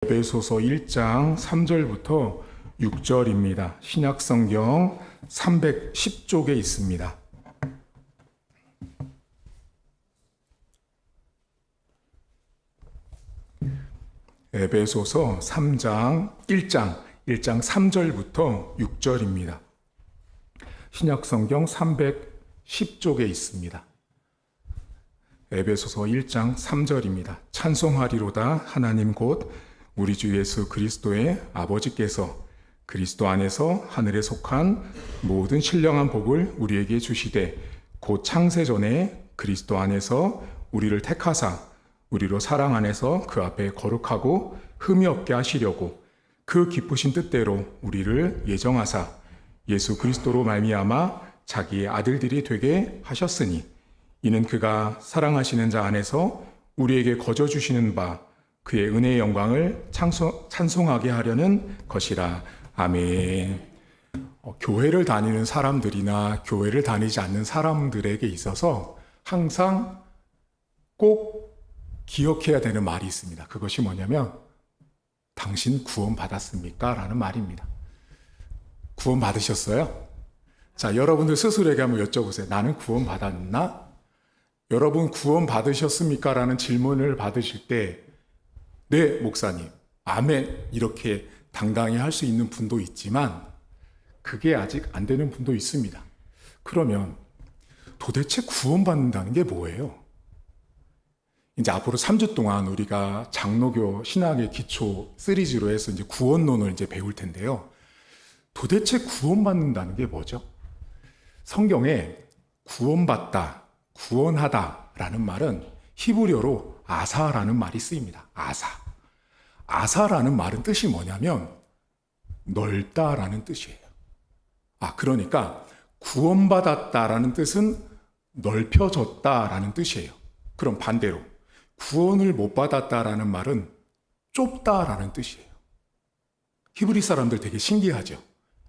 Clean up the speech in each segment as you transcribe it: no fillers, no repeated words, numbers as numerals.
에베소서 1장 3절부터 6절입니다. 신약성경 310쪽에 있습니다. 에베소서 1장 3절부터 6절입니다. 신약성경 310쪽에 있습니다. 에베소서 1장 3절입니다. 찬송하리로다 하나님 곧 우리 주 예수 그리스도의 아버지께서 그리스도 안에서 하늘에 속한 모든 신령한 복을 우리에게 주시되 곧 창세 전에 그리스도 안에서 우리를 택하사 우리로 사랑 안에서 그 앞에 거룩하고 흠이 없게 하시려고 그 기쁘신 뜻대로 우리를 예정하사 예수 그리스도로 말미암아 자기의 아들들이 되게 하셨으니 이는 그가 사랑하시는 자 안에서 우리에게 거저 주시는 바 그의 은혜의 영광을 찬송하게 하려는 것이라. 아멘. 교회를 다니는 사람들이나 교회를 다니지 않는 사람들에게 있어서 항상 꼭 기억해야 되는 말이 있습니다. 그것이 뭐냐면 당신 구원 받았습니까? 라는 말입니다. 구원 받으셨어요? 자, 여러분들 스스로에게 한번 여쭤보세요. 나는 구원 받았나? 여러분 구원 받으셨습니까? 라는 질문을 받으실 때 네, 목사님, 아멘 이렇게 당당히 할 수 있는 분도 있지만 그게 아직 안 되는 분도 있습니다. 그러면 도대체 구원받는다는 게 뭐예요? 이제 앞으로 3주 동안 우리가 장로교 신학의 기초 시리즈로 해서 이제 구원론을 이제 배울 텐데요. 도대체 구원받는다는 게 뭐죠? 성경에 구원받다, 구원하다라는 말은 히브리어로 아사라는 말이 쓰입니다. 아사. 아사라는 말은 뜻이 뭐냐면 넓다라는 뜻이에요. 그러니까 구원받았다라는 뜻은 넓혀졌다라는 뜻이에요. 그럼 반대로 구원을 못 받았다라는 말은 좁다라는 뜻이에요. 히브리 사람들 되게 신기하죠?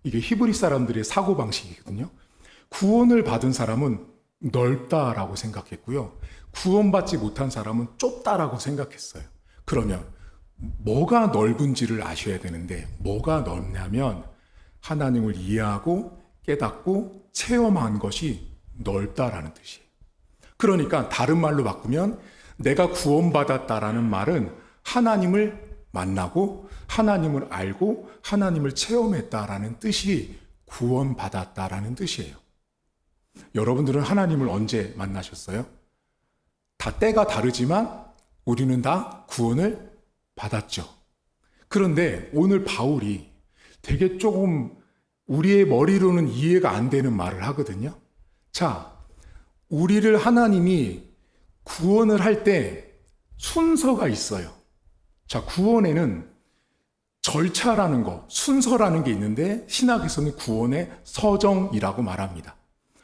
이게 히브리 사람들의 사고방식이거든요. 구원을 받은 사람은 넓다라고 생각했고요. 구원받지 못한 사람은 좁다라고 생각했어요. 그러면 뭐가 넓은지를 아셔야 되는데 뭐가 넓냐면 하나님을 이해하고 깨닫고 체험한 것이 넓다라는 뜻이에요. 그러니까 다른 말로 바꾸면 내가 구원받았다라는 말은 하나님을 만나고 하나님을 알고 하나님을 체험했다라는 뜻이 구원받았다라는 뜻이에요. 여러분들은 하나님을 언제 만나셨어요? 다 때가 다르지만 우리는 다 구원을 받았죠. 그런데 오늘 바울이 되게 조금 우리의 머리로는 이해가 안 되는 말을 하거든요. 자, 우리를 하나님이 구원을 할 때 순서가 있어요. 자, 구원에는 절차라는 거, 순서라는 게 있는데 신학에서는 구원의 서정이라고 말합니다.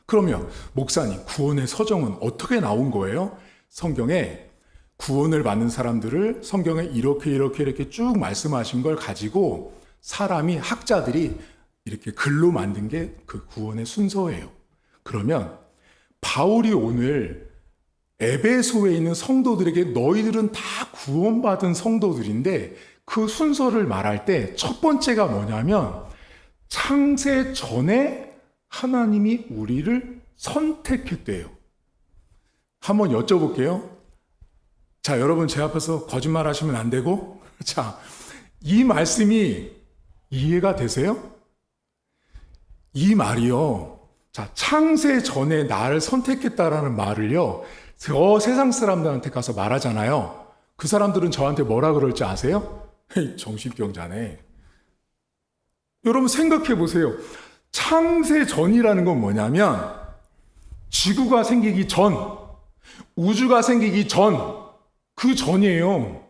그러면 목사님, 구원의 서정은 어떻게 나온 거예요? 성경에 구원을 받는 사람들을 성경에 이렇게 쭉 말씀하신 걸 가지고 사람이 학자들이 이렇게 글로 만든 게 그 구원의 순서예요. 그러면 바울이 오늘 에베소에 있는 성도들에게 너희들은 다 구원받은 성도들인데 그 순서를 말할 때 첫 번째가 뭐냐면 창세 전에 하나님이 우리를 선택했대요. 한번 여쭤볼게요. 자, 여러분 제 앞에서 거짓말 하시면 안 되고, 자, 이 말씀이 이해가 되세요? 이 말이요. 자, 창세 전에 나를 선택했다라는 말을요. 저 세상 사람들한테 가서 말하잖아요. 그 사람들은 저한테 뭐라 그럴지 아세요? 정신병자네. 여러분 생각해 보세요. 창세 전이라는 건 뭐냐면 지구가 생기기 전, 우주가 생기기 전, 그 전이에요.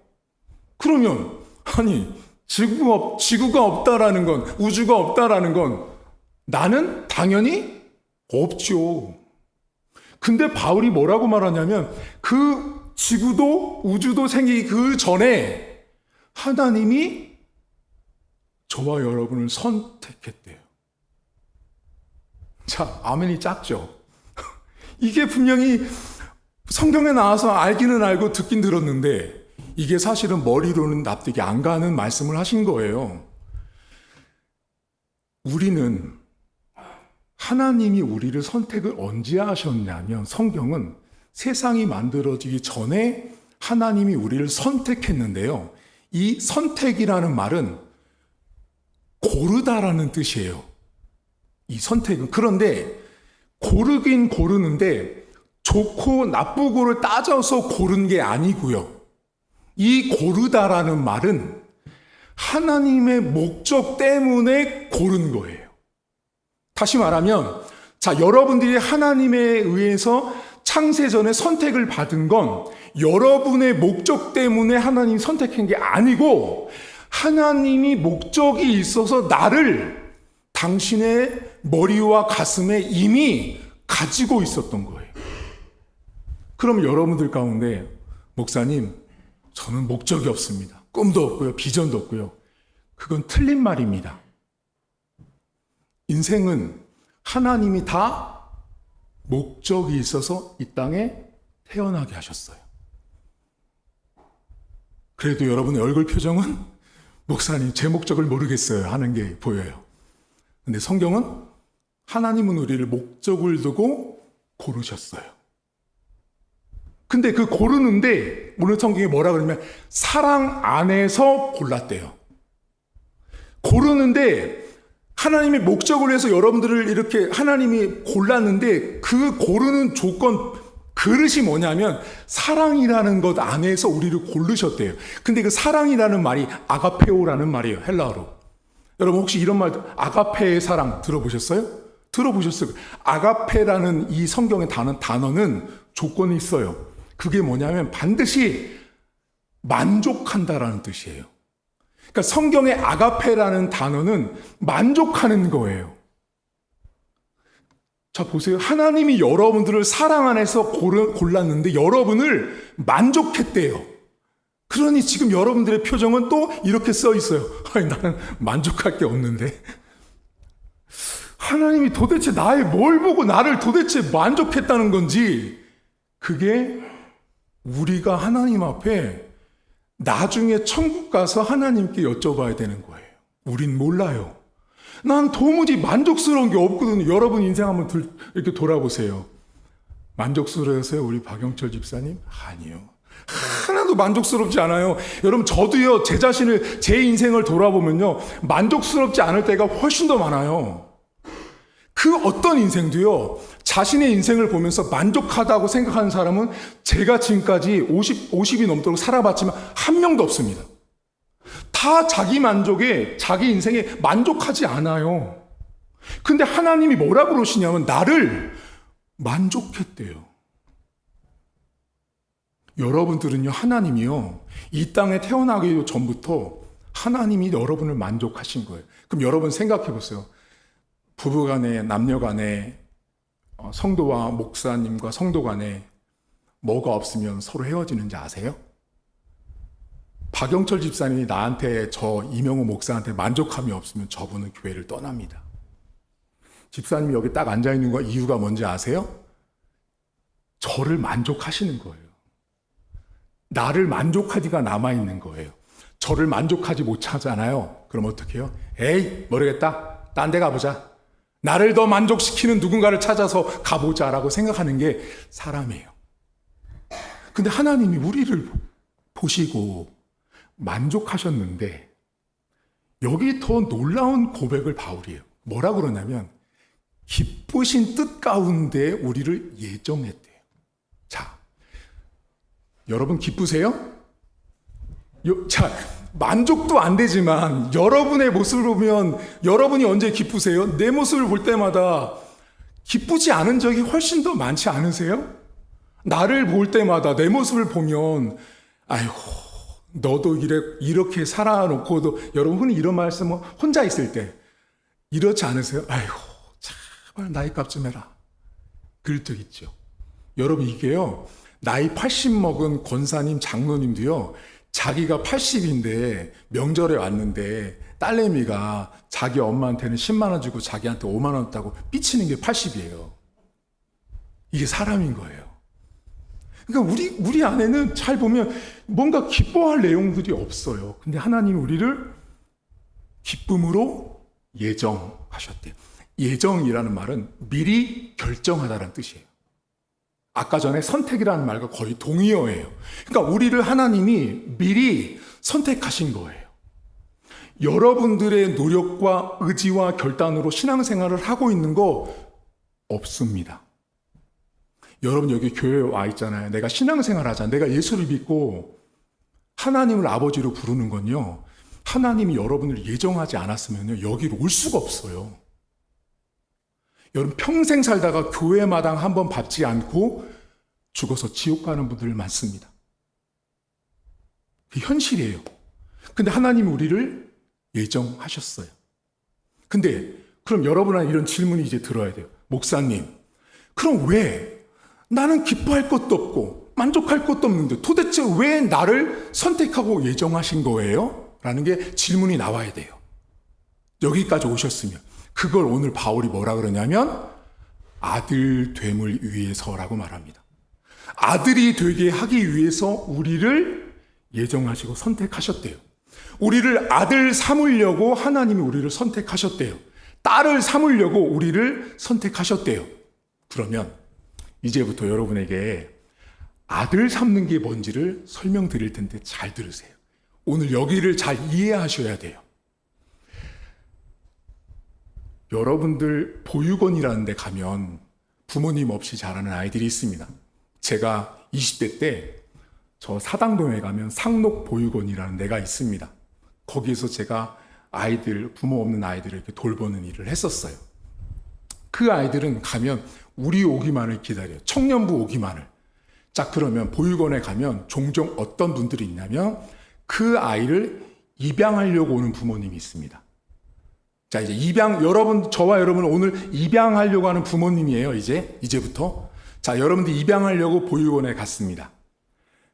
그러면 아니 지구가 없다라는 건, 우주가 없다라는 건 나는 당연히 없죠. 근데 바울이 뭐라고 말하냐면 그 지구도 우주도 생기기 그 전에 하나님이 저와 여러분을 선택했대요. 자, 아멘이 작죠? 이게 분명히 성경에 나와서 알기는 알고 듣긴 들었는데 이게 사실은 머리로는 납득이 안 가는 말씀을 하신 거예요. 우리는 하나님이 우리를 선택을 언제 하셨냐면 성경은 세상이 만들어지기 전에 하나님이 우리를 선택했는데요. 이 선택이라는 말은 고르다라는 뜻이에요. 이 선택은. 그런데 고르긴 고르는데 좋고 나쁘고를 따져서 고른 게 아니고요. 이 고르다라는 말은 하나님의 목적 때문에 고른 거예요. 다시 말하면, 자, 여러분들이 하나님에 의해서 창세전에 선택을 받은 건 여러분의 목적 때문에 하나님이 선택한 게 아니고 하나님이 목적이 있어서 나를 당신의 머리와 가슴에 이미 가지고 있었던 거예요. 그럼 여러분들 가운데, 목사님, 저는 목적이 없습니다. 꿈도 없고요. 비전도 없고요. 그건 틀린 말입니다. 인생은 하나님이 다 목적이 있어서 이 땅에 태어나게 하셨어요. 그래도 여러분의 얼굴 표정은 목사님 제 목적을 모르겠어요 하는 게 보여요. 근데 성경은 하나님은 우리를 목적을 두고 고르셨어요. 근데 그 고르는데 오늘 성경에 뭐라 그러면 사랑 안에서 골랐대요. 고르는데 하나님의 목적을 위해서 여러분들을 이렇게 하나님이 골랐는데 그 고르는 조건, 그릇이 뭐냐면 사랑이라는 것 안에서 우리를 고르셨대요. 근데 그 사랑이라는 말이 아가페오라는 말이에요. 헬라어로. 여러분 혹시 이런 말, 아가페의 사랑 들어보셨어요? 들어보셨어요? 아가페라는 이 성경의 단어는 조건이 있어요. 그게 뭐냐면 반드시 만족한다라는 뜻이에요. 그러니까 성경의 아가페라는 단어는 만족하는 거예요. 자, 보세요. 하나님이 여러분들을 사랑 안에서 골랐는데 여러분을 만족했대요. 그러니 지금 여러분들의 표정은 또 이렇게 써 있어요. 아니, 나는 만족할 게 없는데. 하나님이 도대체 나의 뭘 보고 나를 도대체 만족했다는 건지, 그게 우리가 하나님 앞에 나중에 천국 가서 하나님께 여쭤봐야 되는 거예요. 우린 몰라요. 난 도무지 만족스러운 게 없거든요. 여러분 인생 한번 이렇게 돌아보세요. 만족스러우세요? 우리 박영철 집사님? 아니요. 하나도 만족스럽지 않아요. 여러분 저도요, 제 자신을, 제 인생을 돌아보면요, 만족스럽지 않을 때가 훨씬 더 많아요. 그 어떤 인생도요, 자신의 인생을 보면서 만족하다고 생각하는 사람은 제가 지금까지 50이 넘도록 살아봤지만 한 명도 없습니다. 다 자기 만족에, 자기 인생에 만족하지 않아요. 근데 하나님이 뭐라 그러시냐면 나를 만족했대요. 여러분들은요, 하나님이요, 이 땅에 태어나기 전부터 하나님이 여러분을 만족하신 거예요. 그럼 여러분 생각해 보세요. 부부간에, 남녀간에, 성도와 목사님과 성도 간에 뭐가 없으면 서로 헤어지는지 아세요? 박영철 집사님이 나한테, 저 이명호 목사한테 만족함이 없으면 저분은 교회를 떠납니다. 집사님이 여기 딱 앉아있는 거 이유가 뭔지 아세요? 저를 만족하시는 거예요. 나를 만족하기가 남아있는 거예요. 저를 만족하지 못하잖아요. 그럼 어떻게 해요? 에이, 모르겠다. 딴 데 가보자. 나를 더 만족시키는 누군가를 찾아서 가보자라고 생각하는 게 사람이에요. 근데 하나님이 우리를 보시고 만족하셨는데 여기 더 놀라운 고백을 바울이 해요. 뭐라 그러냐면 기쁘신 뜻 가운데 우리를 예정했대요. 자, 여러분 기쁘세요? 자, 만족도 안 되지만 여러분의 모습을 보면 여러분이 언제 기쁘세요? 내 모습을 볼 때마다 기쁘지 않은 적이 훨씬 더 많지 않으세요? 나를 볼 때마다 내 모습을 보면 아이고, 너도 이렇게 살아놓고도, 여러분 흔히 이런 말씀, 혼자 있을 때 이렇지 않으세요? 아이고, 제발 나이 값 좀 해라. 그럴 적 있죠. 여러분 이게요, 나이 80 먹은 권사님, 장로님도요, 자기가 80인데 명절에 왔는데 딸내미가 자기 엄마한테는 10만 원 주고 자기한테 5만 원 줬다고 삐치는 게 80이에요. 이게 사람인 거예요. 그러니까 우리 안에는 잘 보면 뭔가 기뻐할 내용들이 없어요. 근데 하나님이 우리를 기쁨으로 예정하셨대요. 예정이라는 말은 미리 결정하다라는 뜻이에요. 아까 전에 선택이라는 말과 거의 동의어예요. 그러니까 우리를 하나님이 미리 선택하신 거예요. 여러분들의 노력과 의지와 결단으로 신앙생활을 하고 있는 거 없습니다. 여러분 여기 교회에 와 있잖아요. 내가 신앙생활 하자. 내가 예수를 믿고 하나님을 아버지로 부르는 건요. 하나님이 여러분을 예정하지 않았으면 여기로 올 수가 없어요. 여러분 평생 살다가 교회 마당 한번 밟지 않고 죽어서 지옥 가는 분들 많습니다. 그게 현실이에요. 근데 하나님이 우리를 예정하셨어요. 근데 그럼 여러분한테 이런 질문이 이제 들어야 돼요. 목사님, 그럼 왜 나는 기뻐할 것도 없고 만족할 것도 없는데 도대체 왜 나를 선택하고 예정하신 거예요? 라는 게 질문이 나와야 돼요. 여기까지 오셨으면 그걸 오늘 바울이 뭐라 그러냐면 아들 됨을 위해서라고 말합니다. 아들이 되게 하기 위해서 우리를 예정하시고 선택하셨대요. 우리를 아들 삼으려고 하나님이 우리를 선택하셨대요. 딸을 삼으려고 우리를 선택하셨대요. 그러면 이제부터 여러분에게 아들 삼는 게 뭔지를 설명드릴 텐데 잘 들으세요. 오늘 여기를 잘 이해하셔야 돼요. 여러분들 보육원이라는 데 가면 부모님 없이 자라는 아이들이 있습니다. 제가 20대 때 저 사당동에 가면 상록보육원이라는 데가 있습니다. 거기에서 제가 부모 없는 아이들을 이렇게 돌보는 일을 했었어요. 그 아이들은 가면 우리 오기만을 기다려요. 청년부 오기만을. 자, 그러면 보육원에 가면 종종 어떤 분들이 있냐면 그 아이를 입양하려고 오는 부모님이 있습니다. 자, 이제 저와 여러분은 오늘 입양하려고 하는 부모님이에요, 이제부터. 자, 여러분들 입양하려고 보육원에 갔습니다.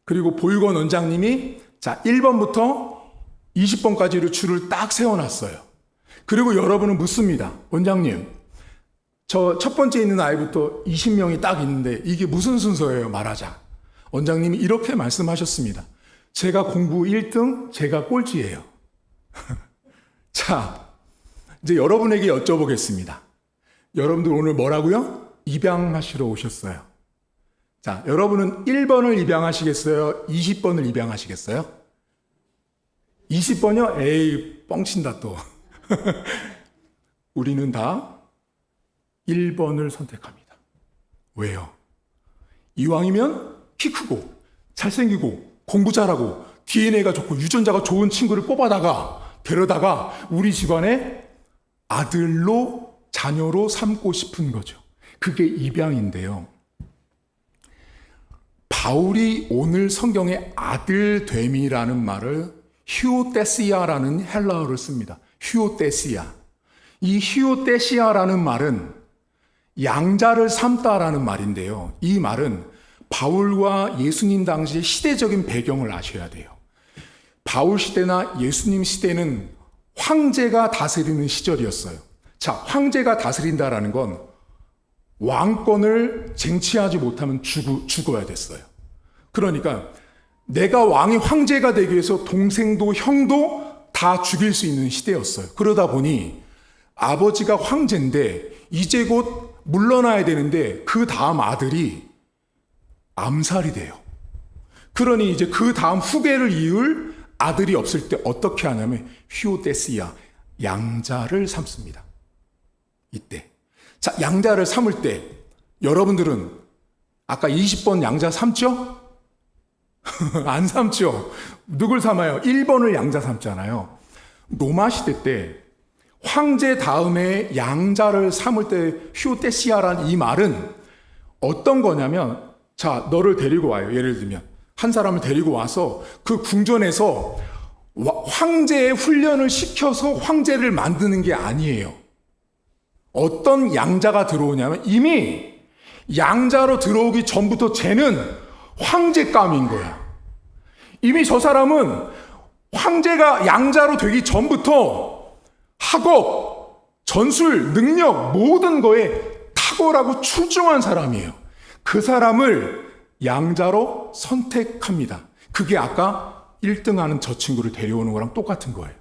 그리고 보육원 원장님이 1번부터 20번까지를 줄을 딱 세워놨어요. 그리고 여러분은 묻습니다. 원장님, 저 첫 번째 있는 아이부터 20명이 딱 있는데 이게 무슨 순서예요? 말하자. 원장님이 이렇게 말씀하셨습니다. 제가 공부 1등, 제가 꼴찌예요. 자, 이제 여러분에게 여쭤보겠습니다. 여러분들 오늘 뭐라고요? 입양하시러 오셨어요. 자, 여러분은 1번을 입양하시겠어요? 20번을 입양하시겠어요? 20번이요? 에이, 뻥친다 또. 우리는 다 1번을 선택합니다. 왜요? 이왕이면 키 크고 잘생기고 공부 잘하고 DNA가 좋고 유전자가 좋은 친구를 데려다가 우리 집안에 아들로 자녀로 삼고 싶은 거죠. 그게 입양인데요. 바울이 오늘 성경에 아들됨이라는 말을 휴오테시아라는 헬라어를 씁니다. 휴오테시아. 이 휴오테시아라는 말은 양자를 삼다라는 말인데요. 이 말은 바울과 예수님 당시의 시대적인 배경을 아셔야 돼요. 바울 시대나 예수님 시대는 황제가 다스리는 시절이었어요. 자, 황제가 다스린다라는 건 왕권을 쟁취하지 못하면 죽어야 됐어요. 그러니까 내가 황제가 되기 위해서 동생도 형도 다 죽일 수 있는 시대였어요. 그러다 보니 아버지가 황제인데 이제 곧 물러나야 되는데 그 다음 아들이 암살이 돼요. 그러니 이제 그 다음 후계를 이을 아들이 없을 때 어떻게 하냐면 휴오테시아, 양자를 삼습니다. 이때. 자, 양자를 삼을 때 여러분들은 아까 20번 양자 삼죠? 안 삼죠? 누굴 삼아요? 1번을 양자 삼잖아요. 로마 시대 때 황제 다음에 양자를 삼을 때 휴테시아라는 이 말은 어떤 거냐면 자, 너를 데리고 와요. 예를 들면 한 사람을 데리고 와서 그 궁전에서 황제의 훈련을 시켜서 황제를 만드는 게 아니에요. 어떤 양자가 들어오냐면 이미 양자로 들어오기 전부터 쟤는 황제감인 거야. 이미 저 사람은 황제가 양자로 되기 전부터 학업, 전술, 능력 모든 거에 탁월하고 출중한 사람이에요. 그 사람을 양자로 선택합니다. 그게 아까 1등하는 저 친구를 데려오는 거랑 똑같은 거예요.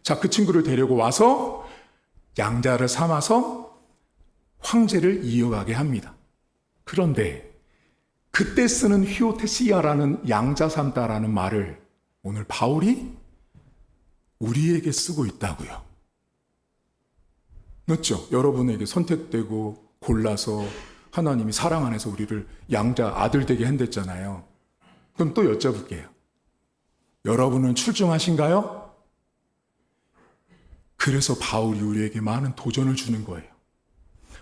자, 그 친구를 데리고 와서 양자를 삼아서 황제를 이어가게 합니다. 그런데 그때 쓰는 히오테시아라는 양자 삼다라는 말을 오늘 바울이 우리에게 쓰고 있다고요. 맞죠? 여러분에게 선택되고 골라서 하나님이 사랑 안에서 우리를 양자 아들 되게 한댔잖아요. 그럼 또 여쭤볼게요. 여러분은 출중하신가요? 그래서 바울이 우리에게 많은 도전을 주는 거예요.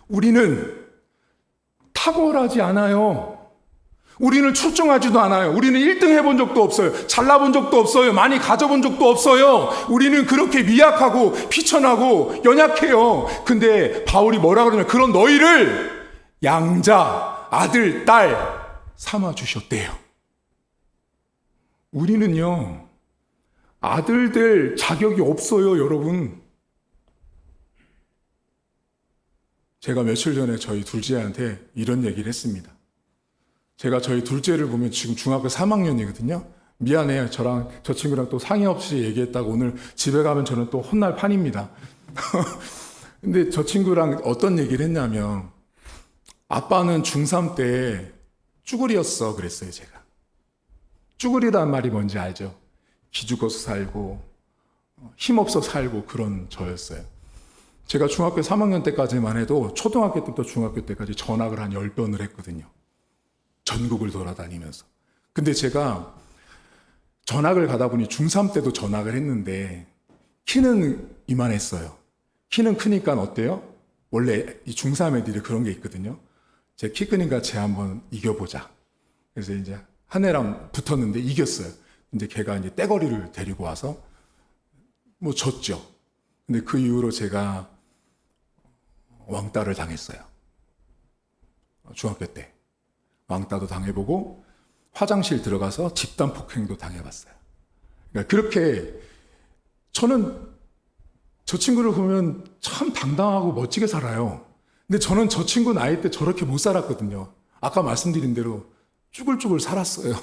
우리는 탁월하지 않아요. 우리는 출중하지도 않아요. 우리는 1등 해본 적도 없어요. 잘나본 적도 없어요. 많이 가져본 적도 없어요. 우리는 그렇게 미약하고 비천하고 연약해요. 근데 바울이 뭐라 그러냐면 그런 너희를 양자, 아들, 딸 삼아주셨대요. 우리는요, 아들 될 자격이 없어요, 여러분. 제가 며칠 전에 저희 둘째한테 이런 얘기를 했습니다. 제가 저희 둘째를 보면 지금 중학교 3학년이거든요. 미안해요. 저랑 저 친구랑 또 상의 없이 얘기했다고 오늘 집에 가면 저는 또 혼날 판입니다. 근데 저 친구랑 어떤 얘기를 했냐면 아빠는 중3 때 쭈구리였어 그랬어요, 제가. 쭈구리란 말이 뭔지 알죠? 기죽어서 살고 힘없어 살고 그런 저였어요. 제가 중학교 3학년 때까지만 해도 초등학교 때부터 중학교 때까지 전학을 한 10번을 했거든요. 전국을 돌아다니면서. 근데 제가 전학을 가다 보니 중3 때도 전학을 했는데 키는 이만했어요. 키는 크니까 어때요? 원래 이 중3 애들이 그런 게 있거든요. 제 키 크니까 쟤 한번 이겨보자. 그래서 이제 한 애랑 붙었는데 이겼어요. 근데 걔가 이제 떼거리를 데리고 와서 뭐 졌죠. 근데 그 이후로 제가 왕따를 당했어요. 중학교 때. 왕따도 당해보고 화장실 들어가서 집단 폭행도 당해봤어요. 그러니까 그렇게 저는 저 친구를 보면 참 당당하고 멋지게 살아요. 근데 저는 저 친구 나이 때 저렇게 못 살았거든요. 아까 말씀드린 대로 쭈글쭈글 살았어요.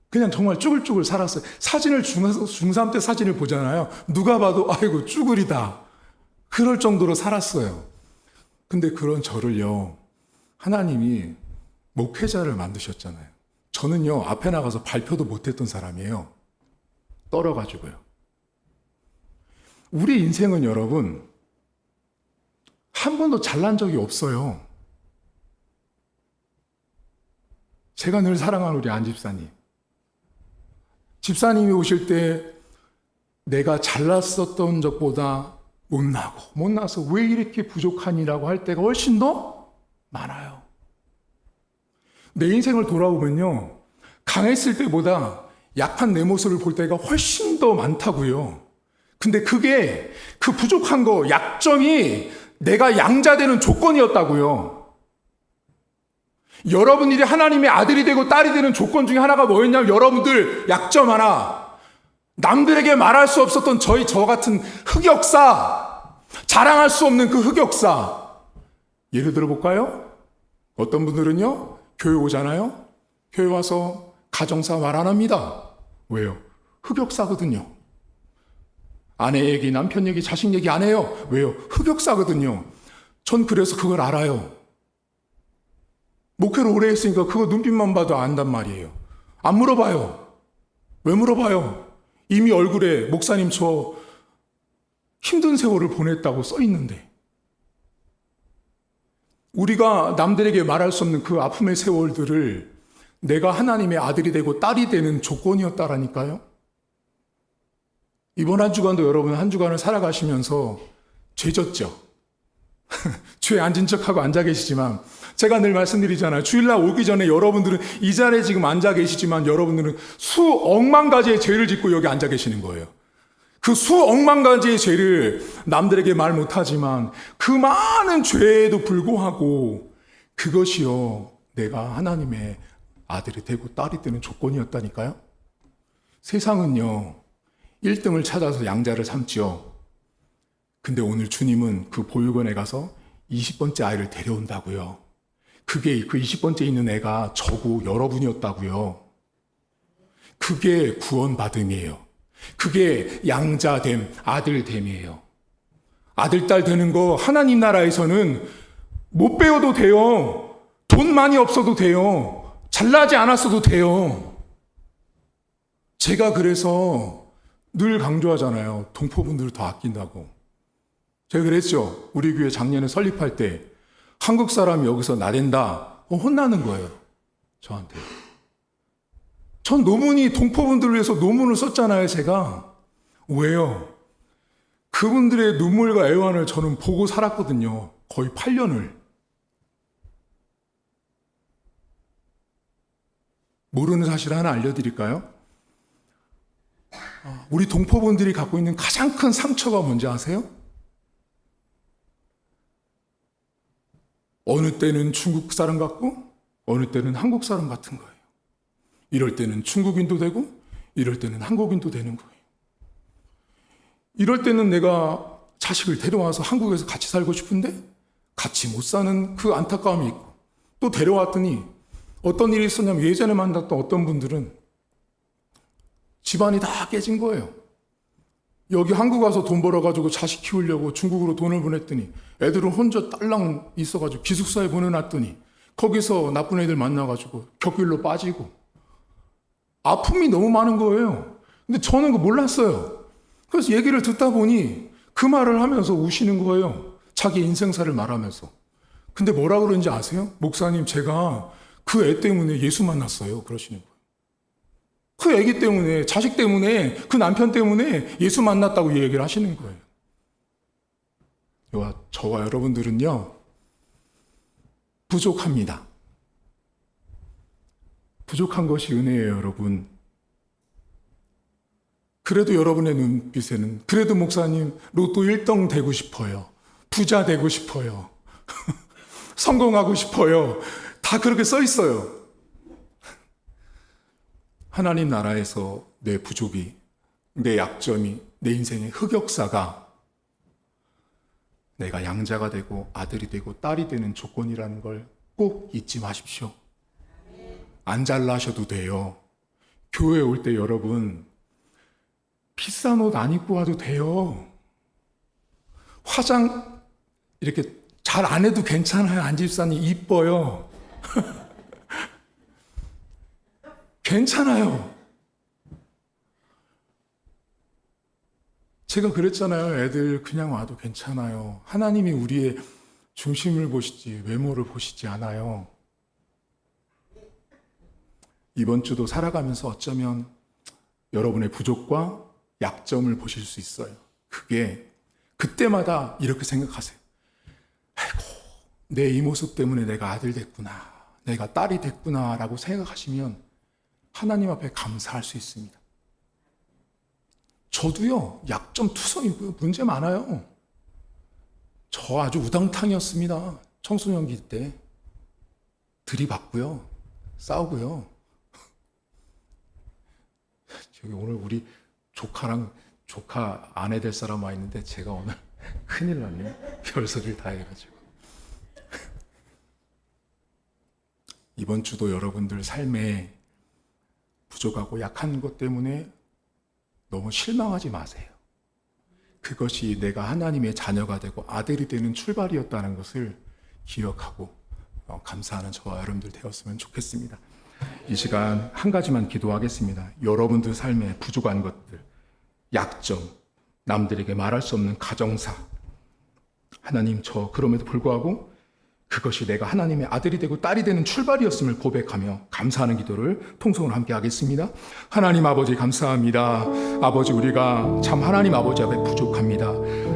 그냥 정말 쭈글쭈글 살았어요. 사진을 중3 때 사진을 보잖아요. 누가 봐도 아이고 쭈글이다. 그럴 정도로 살았어요. 근데 그런 저를요. 하나님이 목회자를 만드셨잖아요. 저는요, 앞에 나가서 발표도 못했던 사람이에요. 떨어가지고요. 우리 인생은 여러분, 한 번도 잘난 적이 없어요. 제가 늘 사랑하는 우리 안 집사님. 집사님이 오실 때 내가 잘났었던 적보다 못나서 왜 이렇게 부족하니라고 할 때가 훨씬 더 많아요. 내 인생을 돌아보면요. 강했을 때보다 약한 내 모습을 볼 때가 훨씬 더 많다고요. 근데 그게 그 부족한 거, 약점이 내가 양자되는 조건이었다고요. 여러분들이 하나님의 아들이 되고 딸이 되는 조건 중에 하나가 뭐였냐면 여러분들 약점 하나. 남들에게 말할 수 없었던 저 같은 흑역사. 자랑할 수 없는 그 흑역사. 예를 들어 볼까요? 어떤 분들은요, 교회 오잖아요? 교회 와서 가정사 말 안 합니다. 왜요? 흑역사거든요. 아내 얘기, 남편 얘기, 자식 얘기 안 해요. 왜요? 흑역사거든요. 전 그래서 그걸 알아요. 목회를 오래 했으니까 그거 눈빛만 봐도 안단 말이에요. 안 물어봐요. 왜 물어봐요? 이미 얼굴에 목사님 저 힘든 세월을 보냈다고 써 있는데. 우리가 남들에게 말할 수 없는 그 아픔의 세월들을 내가 하나님의 아들이 되고 딸이 되는 조건이었다라니까요. 이번 한 주간도 여러분 한 주간을 살아가시면서 죄졌죠. 죄 안 진 척하고 앉아 계시지만 제가 늘 말씀드리잖아요. 주일날 오기 전에 여러분들은 이 자리에 지금 앉아 계시지만 여러분들은 수억만 가지의 죄를 짓고 여기 앉아 계시는 거예요. 그 수억만 가지의 죄를 남들에게 말 못하지만 그 많은 죄에도 불구하고 그것이요 내가 하나님의 아들이 되고 딸이 되는 조건이었다니까요. 세상은요 1등을 찾아서 양자를 삼지요. 근데 오늘 주님은 그 보육원에 가서 20번째 아이를 데려온다고요. 그게 그 20번째 있는 애가 저고 여러분이었다고요. 그게 구원받음이에요. 그게 양자됨, 아들됨이에요. 아들, 딸 되는 거 하나님 나라에서는 못 배워도 돼요. 돈 많이 없어도 돼요. 잘나지 않았어도 돼요. 제가 그래서 늘 강조하잖아요. 동포분들을 더 아낀다고. 제가 그랬죠. 우리 교회 작년에 설립할 때 한국 사람이 여기서 나댄다. 혼나는 거예요. 저한테. 전 노문이 동포분들을 위해서 논문을 썼잖아요. 제가. 왜요? 그분들의 눈물과 애환을 저는 보고 살았거든요. 거의 8년을. 모르는 사실 하나 알려드릴까요? 우리 동포분들이 갖고 있는 가장 큰 상처가 뭔지 아세요? 어느 때는 중국 사람 같고 어느 때는 한국 사람 같은 거예요. 이럴 때는 중국인도 되고 이럴 때는 한국인도 되는 거예요. 이럴 때는 내가 자식을 데려와서 한국에서 같이 살고 싶은데 같이 못 사는 그 안타까움이 있고, 또 데려왔더니 어떤 일이 있었냐면 예전에 만났던 어떤 분들은 집안이 다 깨진 거예요. 여기 한국 와서 돈 벌어가지고 자식 키우려고 중국으로 돈을 보냈더니 애들은 혼자 딸랑 있어가지고 기숙사에 보내놨더니 거기서 나쁜 애들 만나가지고 격길로 빠지고 아픔이 너무 많은 거예요. 근데 저는 그거 몰랐어요. 그래서 얘기를 듣다 보니 그 말을 하면서 우시는 거예요. 자기 인생사를 말하면서. 근데 뭐라 그러는지 아세요? 목사님, 제가 그 애 때문에 예수 만났어요. 그러시는 거예요. 그 애기 때문에, 자식 때문에, 그 남편 때문에 예수 만났다고 이 얘기를 하시는 거예요. 저와 여러분들은요, 부족합니다. 부족한 것이 은혜예요, 여러분. 그래도 여러분의 눈빛에는, 그래도 목사님, 로또 1등 되고 싶어요. 부자 되고 싶어요. 성공하고 싶어요. 다 그렇게 써 있어요. 하나님 나라에서 내 부족이, 내 약점이, 내 인생의 흑역사가 내가 양자가 되고 아들이 되고 딸이 되는 조건이라는 걸 꼭 잊지 마십시오. 안 잘나셔도 돼요. 교회에 올 때 여러분, 비싼 옷 안 입고 와도 돼요. 화장 이렇게 잘 안 해도 괜찮아요. 안집사님 이뻐요. 괜찮아요. 제가 그랬잖아요. 애들 그냥 와도 괜찮아요. 하나님이 우리의 중심을 보시지 외모를 보시지 않아요. 이번 주도 살아가면서 어쩌면 여러분의 부족과 약점을 보실 수 있어요. 그게 그때마다 이렇게 생각하세요. 아이고, 내 이 모습 때문에 내가 아들 됐구나, 내가 딸이 됐구나 라고 생각하시면 하나님 앞에 감사할 수 있습니다. 저도요, 약점 투성이 문제 많아요. 저 아주 우당탕이었습니다. 청소년기 때. 들이받고요, 싸우고요. 저기 오늘 우리 조카 아내 될 사람 와 있는데 제가 오늘 큰일 났네요. 별소리를 다 해가지고. 이번 주도 여러분들 삶에 부족하고 약한 것 때문에 너무 실망하지 마세요. 그것이 내가 하나님의 자녀가 되고 아들이 되는 출발이었다는 것을 기억하고 감사하는 저와 여러분들 되었으면 좋겠습니다. 이 시간 한 가지만 기도하겠습니다. 여러분들 삶에 부족한 것들, 약점, 남들에게 말할 수 없는 가정사, 하나님, 저 그럼에도 불구하고 그것이 내가 하나님의 아들이 되고 딸이 되는 출발이었음을 고백하며 감사하는 기도를 통성으로 함께 하겠습니다. 하나님 아버지 감사합니다. 아버지, 우리가 참 하나님 아버지 앞에 부족합니다.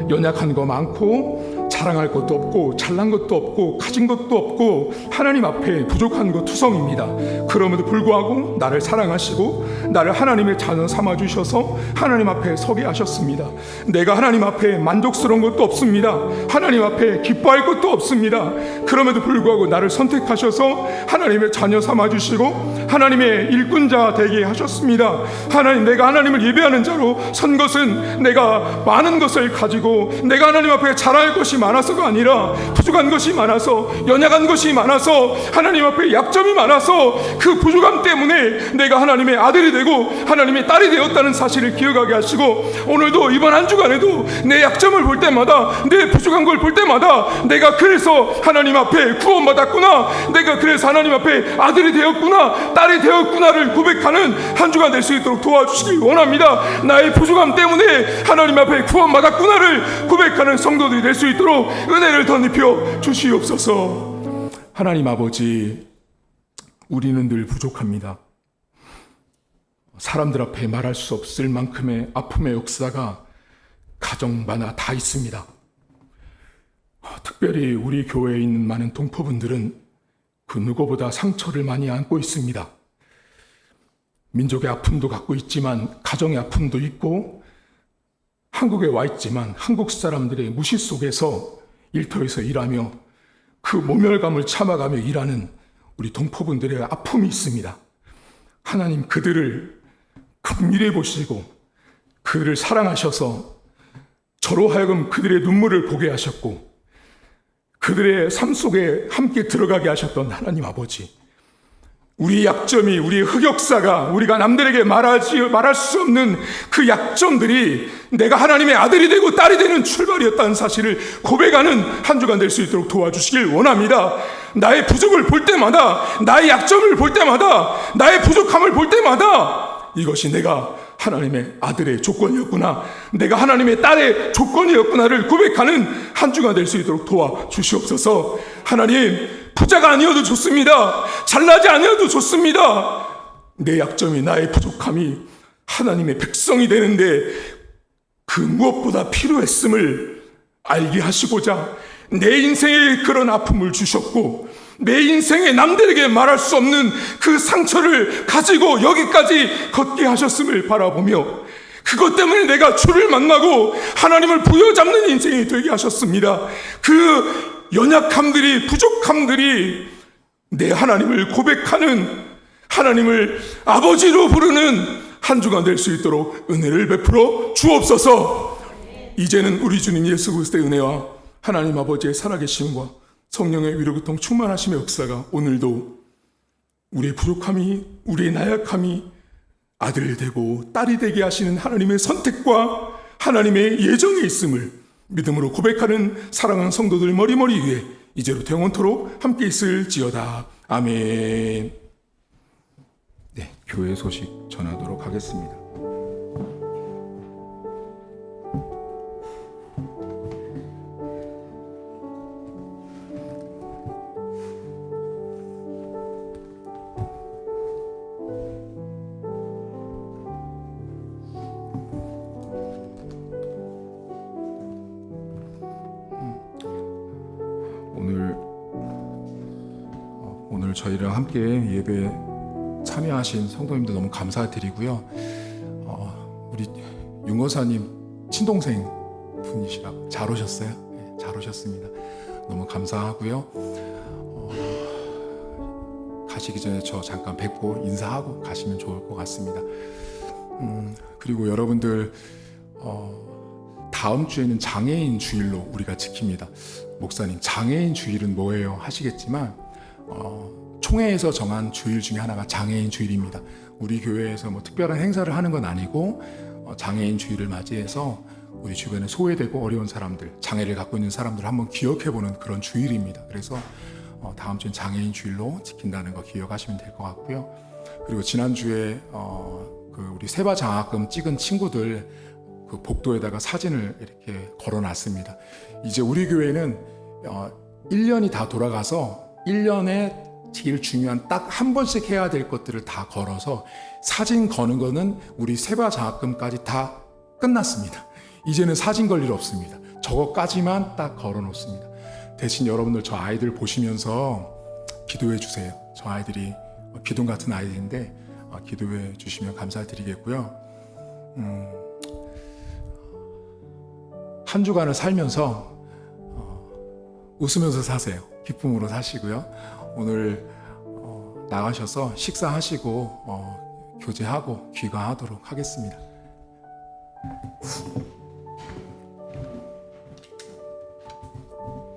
연약한 거 많고 자랑할 것도 없고 잘난 것도 없고 가진 것도 없고 하나님 앞에 부족한 것 투성입니다. 그럼에도 불구하고 나를 사랑하시고 나를 하나님의 자녀 삼아주셔서 하나님 앞에 서게 하셨습니다. 내가 하나님 앞에 만족스러운 것도 없습니다. 하나님 앞에 기뻐할 것도 없습니다. 그럼에도 불구하고 나를 선택하셔서 하나님의 자녀 삼아주시고 하나님의 일꾼자 되게 하셨습니다. 하나님, 내가 하나님을 예배하는 자로 선 것은 내가 많은 것을 가지고 내가 하나님 앞에 잘할 것이 많아서가 아니라 부족한 것이 많아서, 연약한 것이 많아서, 하나님 앞에 약점이 많아서 그 부족함 때문에 내가 하나님의 아들이 되고 하나님의 딸이 되었다는 사실을 기억하게 하시고, 오늘도 이번 한 주간에도 내 약점을 볼 때마다, 내 부족한 걸 볼 때마다 내가 그래서 하나님 앞에 구원받았구나, 내가 그래서 하나님 앞에 아들이 되었구나, 딸이 되었구나를 고백하는 한 주간 될 수 있도록 도와주시길 원합니다. 나의 부족함 때문에 하나님 앞에 구원받았구나를 고백하는 성도들이 될 수 있도록 은혜를 덧입혀 주시옵소서. 하나님 아버지, 우리는 늘 부족합니다. 사람들 앞에 말할 수 없을 만큼의 아픔의 역사가 가정마다 다 있습니다. 특별히 우리 교회에 있는 많은 동포분들은 그 누구보다 상처를 많이 안고 있습니다. 민족의 아픔도 갖고 있지만 가정의 아픔도 있고, 한국에 와 있지만 한국 사람들의 무시 속에서 일터에서 일하며 그 모멸감을 참아가며 일하는 우리 동포분들의 아픔이 있습니다. 하나님, 그들을 긍휼히 보시고 그들을 사랑하셔서 저로 하여금 그들의 눈물을 보게 하셨고 그들의 삶 속에 함께 들어가게 하셨던 하나님 아버지, 우리의 약점이, 우리의 흑역사가, 우리가 남들에게 말할 수 없는 그 약점들이 내가 하나님의 아들이 되고 딸이 되는 출발이었다는 사실을 고백하는 한 주간 될 수 있도록 도와주시길 원합니다. 나의 부족을 볼 때마다, 나의 약점을 볼 때마다, 나의 부족함을 볼 때마다 이것이 내가 하나님의 아들의 조건이었구나, 내가 하나님의 딸의 조건이었구나를 고백하는 한 주간 될 수 있도록 도와주시옵소서. 하나님, 부자가 아니어도 좋습니다. 잘나지 아니어도 좋습니다. 내 약점이, 나의 부족함이 하나님의 백성이 되는데 그 무엇보다 필요했음을 알게 하시고자 내 인생에 그런 아픔을 주셨고, 내 인생에 남들에게 말할 수 없는 그 상처를 가지고 여기까지 걷게 하셨음을 바라보며, 그것 때문에 내가 주를 만나고 하나님을 부여잡는 인생이 되게 하셨습니다. 그 연약함들이, 부족함들이 내 하나님을 고백하는, 하나님을 아버지로 부르는 한 주간 될 수 있도록 은혜를 베풀어 주옵소서. 이제는 우리 주님 예수 그리스도의 은혜와 하나님 아버지의 살아계심과 성령의 위로교통 충만하심의 역사가 오늘도 우리의 부족함이, 우리의 나약함이 아들 되고 딸이 되게 하시는 하나님의 선택과 하나님의 예정에 있음을 믿음으로 고백하는 사랑하는 성도들 머리머리 위에 이제부터 영원토록 함께 있을지어다. 아멘. 네, 교회 소식 전하도록 하겠습니다. 오늘 저희랑 함께 예배에 참여하신 성도님들 너무 감사드리고요. 우리 윤거사님 친동생 분이시라고 잘 오셨어요? 네, 잘 오셨습니다. 너무 감사하고요. 가시기 전에 저 잠깐 뵙고 인사하고 가시면 좋을 것 같습니다. 그리고 여러분들 다음 주에는 장애인 주일로 우리가 지킵니다. 목사님, 장애인 주일은 뭐예요? 하시겠지만 총회에서 정한 주일 중에 하나가 장애인 주일입니다. 우리 교회에서 뭐 특별한 행사를 하는 건 아니고 장애인 주일을 맞이해서 우리 주변에 소외되고 어려운 사람들, 장애를 갖고 있는 사람들을 한번 기억해보는 그런 주일입니다. 그래서 다음 주엔 장애인 주일로 지킨다는 거 기억하시면 될 것 같고요. 그리고 지난주에 그 우리 세바 장학금 찍은 친구들 그 복도에다가 사진을 이렇게 걸어놨습니다. 이제 우리 교회는 1년이 다 돌아가서 1년에 제일 중요한 딱 한 번씩 해야 될 것들을 다 걸어서 사진 거는 거는 우리 세바 장학금까지 다 끝났습니다. 이제는 사진 걸 일 없습니다. 저거까지만 딱 걸어 놓습니다. 대신 여러분들 저 아이들 보시면서 기도해 주세요. 저 아이들이 기둥 같은 아이들인데 기도해 주시면 감사드리겠고요. 한 주간을 살면서 웃으면서 사세요. 기쁨으로 사시고요. 오늘 나가셔서 식사하시고 교제하고 귀가하도록 하겠습니다.